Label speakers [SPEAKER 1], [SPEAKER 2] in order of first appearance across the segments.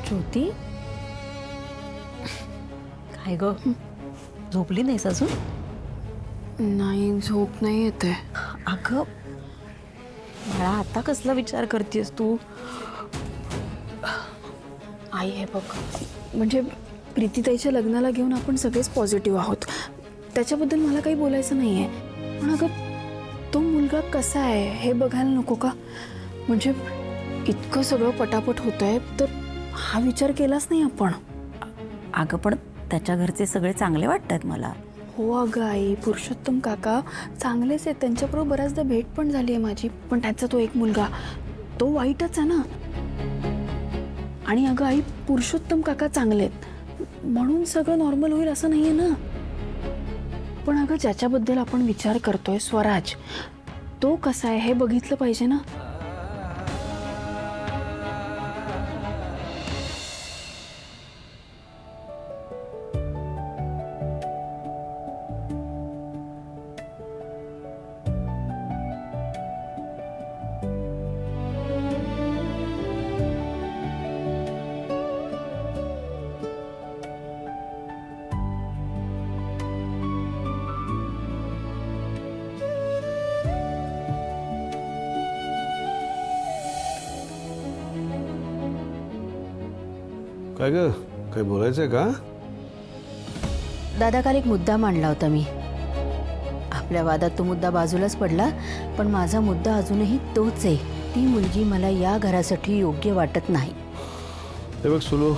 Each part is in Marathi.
[SPEAKER 1] ज्योती, काय ग, झोपली नाहीस अजून?
[SPEAKER 2] नाही, झोप नाही येते.
[SPEAKER 1] अगं मला आता कसला विचार करतेस तू?
[SPEAKER 2] आई हे बघ, म्हणजे प्रीतीताईच्या लग्नाला घेऊन आपण सगळेच पॉझिटिव्ह आहोत, त्याच्याबद्दल मला काही बोलायचं नाही आहे. पण अगं तो मुलगा कसा आहे हे बघायला नको का? म्हणजे इतकं सगळं पटापट होत आहे तर हा विचार केलाच नाही आपण.
[SPEAKER 1] अगं पण त्याच्या घरचे सगळे चांगले वाटतात मला.
[SPEAKER 2] हो अगं आई, पुरुषोत्तम काका चांगलेच आहेत, त्यांच्याबरोबर बऱ्याचदा भेट पण झाली आहे माझी. पण त्यांचा तो एक मुलगा तो वाईटच आहे ना. आणि अगं आई, पुरुषोत्तम काका चांगले आहेत म्हणून सगळं नॉर्मल होईल असं नाही आहे ना. पण अगं ज्याच्याबद्दल आपण विचार करतोय स्वराज, तो कसा आहे हे बघितलं पाहिजे ना.
[SPEAKER 3] काय ग, काय बोलायचंय का?
[SPEAKER 1] दादा, काल एक मुद्दा मांडला होता मी. आपल्या वादात तो मुद्दा बाजूलाच पडला, पण माझा मुद्दा अजूनही तोच आहे. ती मुलगी मला या घरासाठी योग्य वाटत नाही.
[SPEAKER 3] हे बघ सुलू,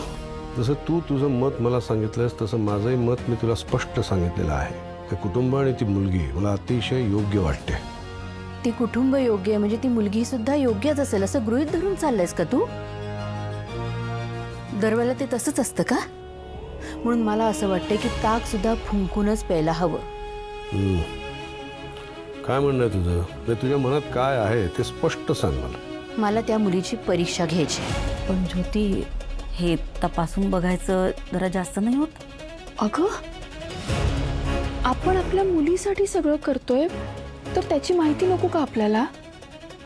[SPEAKER 3] जसं तू तुझं मत मला सांगितलंस तसं माझंही मत मी तुला स्पष्ट सांगितलेलं आहे. हे कुटुंब आणि ती मुलगी मला अतिशय योग्य वाटते.
[SPEAKER 1] ती कुटुंब योग्य आहे म्हणजे ती मुलगी सुद्धा योग्यच असेल असं गृहीत धरून चाललंयस का तू? दरवेळेला ते तसंच असतं का? म्हणून मला असं वाटतं की ताक सुद्धा फुंकूनच प्यायला हवं.
[SPEAKER 3] काय म्हणणं आहे तुझं? ते तुझ्या मनात काय आहे ते स्पष्ट सांग मला.
[SPEAKER 1] मला त्या मुलीची परीक्षा घ्यायची. पण ज्योती, हे तपासून बघायचं जरा जास्त नाही होत?
[SPEAKER 2] अगं आपण आपल्या मुलीसाठी सगळं करतोय तर त्याची माहिती नको का आपल्याला?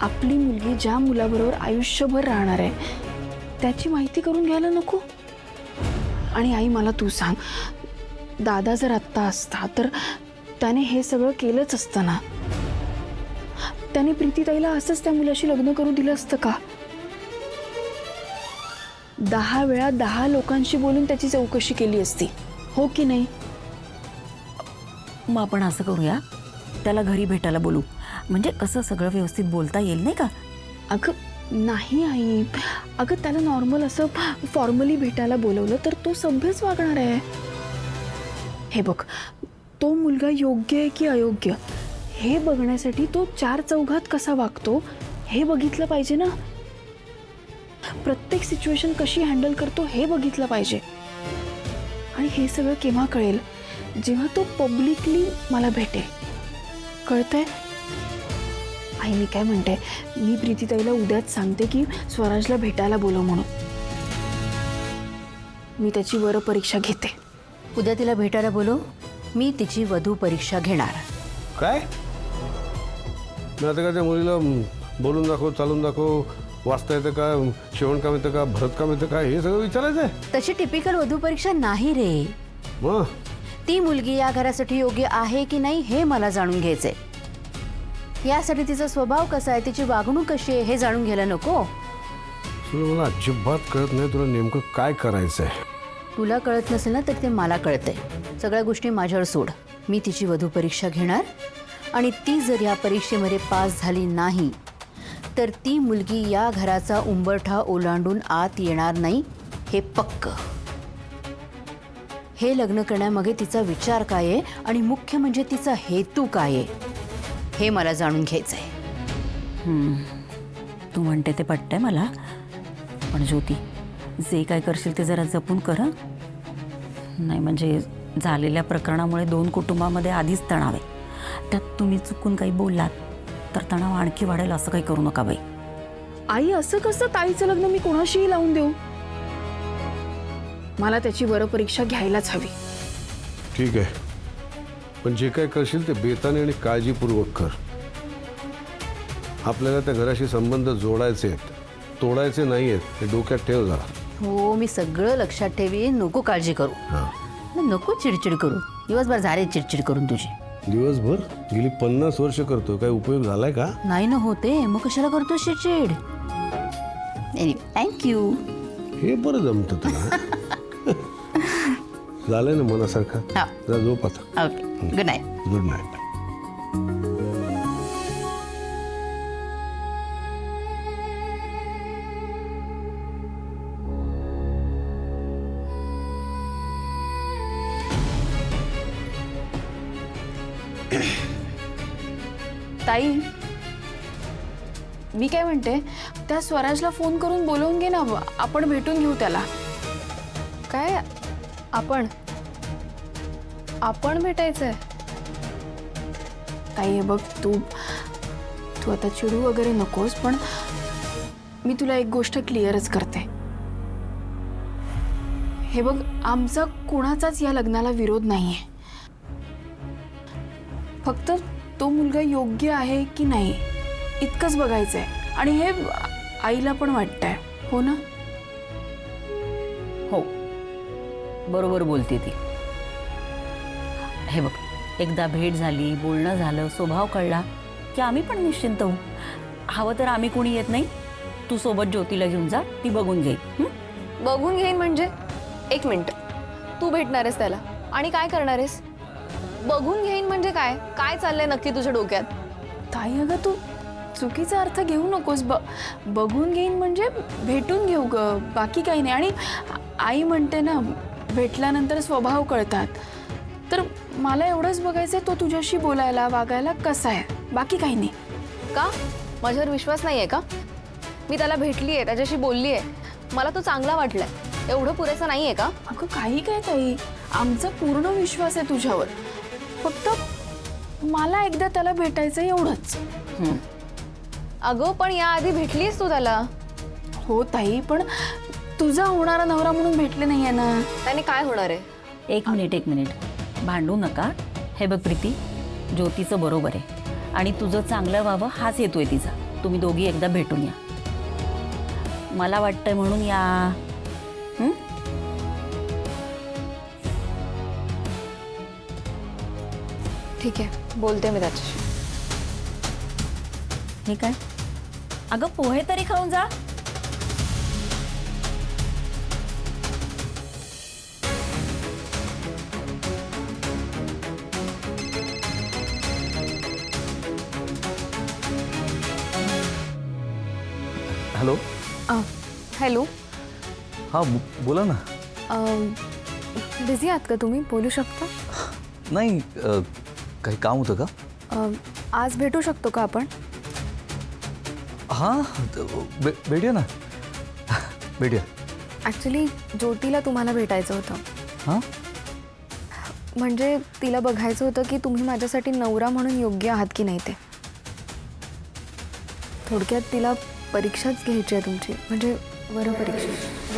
[SPEAKER 2] आपली मुलगी ज्या मुलाबरोबर आयुष्यभर राहणार आहे त्याची माहिती करून घ्यायला नको? आणि आई, मला तू सांग, दादा जर आत्ता असता तर त्याने हे सगळं केलंच असतं ना. त्याने प्रीतीताईला असंच त्या मुलाशी लग्न करू दिलं असतं का? 10 वेळा 10 लोकांशी बोलून त्याची चौकशी केली असती, हो की नाही?
[SPEAKER 1] मग आपण असं करूया, त्याला घरी भेटायला बोलू, म्हणजे कसं सगळं व्यवस्थित बोलता येईल नाही का?
[SPEAKER 2] अगं नाही आई, अगं त्याला नॉर्मल असं फॉर्मली भेटायला बोलवलं तर तो सभ्यच वागणार आहे. हे बघ, तो मुलगा योग्य आहे की अयोग्य हे बघण्यासाठी तो 4 चौघात कसा वागतो हे बघितलं पाहिजे ना. प्रत्येक सिच्युएशन कशी हँडल करतो हे बघितलं पाहिजे. आणि हे सगळं केव्हा कळेल? जेव्हा तो पब्लिकली मला भेटेल, कळतंय? आई, मी काय म्हणते, मी प्रीतीताईला उद्याच सांगते की स्वराजला भेटायला बोलव म्हणून. मी त्याची वर परीक्षा घेते.
[SPEAKER 1] उद्या तिला भेटायला बोलू, मी तिची वधू परीक्षा घेणार.
[SPEAKER 3] काय? मी आता का त्या मुलीला बोलून दाखव, चालून दाखव, वाचता येतं का, शिवणकाम येतं का, भरतकाम येतं का, हे सगळं विचारायचं आहे?
[SPEAKER 1] तशी टिपिकल वधू परीक्षा नाही रे.
[SPEAKER 3] मग
[SPEAKER 1] ती मुलगी या घरासाठी योग्य आहे की नाही हे मला जाणून घ्यायचंय. यासाठी तिचा स्वभाव कसा आहे, तिची वागणूक कशी आहे हे जाणून घ्यायला नको?
[SPEAKER 3] तुला मला अजिबात कळत नाही तुला नेमकं काय करायचं आहे.
[SPEAKER 1] तुला कळत नसेल ना तर ते मला कळतंय. सगळ्या गोष्टी माझ्यावर सोड. मी तिची वधू परीक्षा घेणार आणि ती जर या परीक्षेमध्ये पास झाली नाही तर ती मुलगी या घराचा उंबरठा ओलांडून आत येणार नाही, हे पक्क. हे लग्न करण्यामागे तिचा विचार काय आहे आणि मुख्य म्हणजे तिचा हेतू काय आहे हे मला जाणून घ्यायचंय. तू म्हणते ते पटतंय मला, पण ज्योती, जे काय करशील ते जरा जपून कर. नाही म्हणजे झालेल्या प्रकरणामुळे 2 कुटुंबामध्ये आधीच तणाव आहे. त्यात तुम्ही चुकून काही बोललात तर तणाव आणखी वाढेल. असं काही करू नका बाई.
[SPEAKER 2] आई, असं कसं ताईचं लग्न मी कोणाशीही लावून देऊ? मला त्याची वर परीक्षा घ्यायलाच हवी.
[SPEAKER 3] ठीक आहे, पण जे काय करशील ते बेताने आणि काळजीपूर्वक कर. आपल्याला त्या घराशी संबंध जोडायचे आहेत, तोडायचे नाही आहेत, हे डोक्यात ठेव जरा.
[SPEAKER 4] हो मी सगळं लक्षात ठेवीन, नको काळजी करू.
[SPEAKER 3] हां
[SPEAKER 4] मग नको चिडचिड करू, दिवसभर झाले चिडचिड करून तुझी.
[SPEAKER 3] दिवसभर गेली 50 वर्ष करतो, काय उपयोग झालाय का?
[SPEAKER 4] नाही ना होते, मग कशाला करतो चिडचिड. थँक्यू.
[SPEAKER 3] हे बरं जमतं तुला. झालंय ना मनासारखं.
[SPEAKER 4] हा.
[SPEAKER 3] जा झोप आता.
[SPEAKER 4] Okay, good night.
[SPEAKER 3] Good night.
[SPEAKER 2] ताई, मी काय म्हणते, त्या स्वराजला फोन करून बोलवून घे ना, आपण भेटून घेऊ त्याला.
[SPEAKER 5] काय आपण भेटायचंय?
[SPEAKER 2] ताई हे बघ, तू आता चिडू वगैरे नकोस, पण मी तुला एक गोष्ट क्लिअरच करते. हे बघ, आमचा कुणाचाच या लग्नाला विरोध नाहीये. फक्त तो मुलगा योग्य आहे की नाही इतकंच बघायचंय. आणि हे आईला पण वाटतंय, हो ना?
[SPEAKER 1] हो, बरोबर बोलते ती. हे बघ, एकदा भेट झाली, बोलणं झालं, स्वभाव कळला की आम्ही पण निश्चिंत होऊ. हवं तर आम्ही कोणी येत नाही, तू सोबत ज्योतीला घेऊन जा, ती बघून घेईल.
[SPEAKER 5] बघून घेईन म्हणजे? एक मिनिट, तू भेटणार आहेस त्याला आणि काय करणार आहेस? बघून घेईन म्हणजे काय? काय चाललंय नक्की तुझ्या डोक्यात?
[SPEAKER 2] ताई अगं, तू चुकीचा अर्थ घेऊ नकोस. बघून घेईन म्हणजे भेटून घेऊ ग, बाकी काही नाही. आणि आई म्हणते ना, भेटल्यानंतर स्वभाव कळतात. तर मला एवढंच बघायचंय, तो तुझ्याशी बोलायला वागायला कसा आहे, बाकी काही नाही.
[SPEAKER 5] का? माझ्यावर विश्वास नाही आहे का? मी त्याला भेटली आहे, त्याच्याशी बोलली आहे, मला तो चांगला वाटलाय, एवढं पुरेसं नाही आहे का?
[SPEAKER 2] अगं काही काय ताई, आमचा पूर्ण विश्वास आहे तुझ्यावर. फक्त मला एकदा त्याला भेटायचं एवढंच.
[SPEAKER 5] अगं पण याआधी भेटलीस तू त्याला.
[SPEAKER 2] हो ताई, पण तुझा होणारा नवरा म्हणून भेटले नाहीये ना.
[SPEAKER 5] त्याने काय होणार आहे?
[SPEAKER 1] एक मिनिट, भांडू नका. हे बघ प्रीती, ज्योतीचं बरोबर आहे आणि तुझं चांगलं व्हावं हाच हेतू आहे तिचा. तुम्ही दोघी एकदा भेटून या, मला वाटतंय म्हणून या.
[SPEAKER 5] ठीक आहे, बोलते मी त्याच्याशी.
[SPEAKER 1] हे काय? अगं पोहे तरी खाऊन जा.
[SPEAKER 6] हॅलो.
[SPEAKER 5] हॅलो.
[SPEAKER 6] हां बोला ना.
[SPEAKER 5] बिझी आहात का तुम्ही? बोलू शकता?
[SPEAKER 6] नाही, काही काम होतं का?
[SPEAKER 5] आज भेटू शकतो का आपण?
[SPEAKER 6] हां भेटूया ना. भेटूया.
[SPEAKER 5] ॲक्च्युली ज्योतीला तुम्हाला भेटायचं होतं.
[SPEAKER 6] हां
[SPEAKER 5] म्हणजे तिला बघायचं होतं की तुम्ही माझ्यासाठी नवरा म्हणून योग्य आहात की नाही ते. थोडक्यात तिला परीक्षाच घ्यायची आहे तुमची, म्हणजे वरपरीक्षा.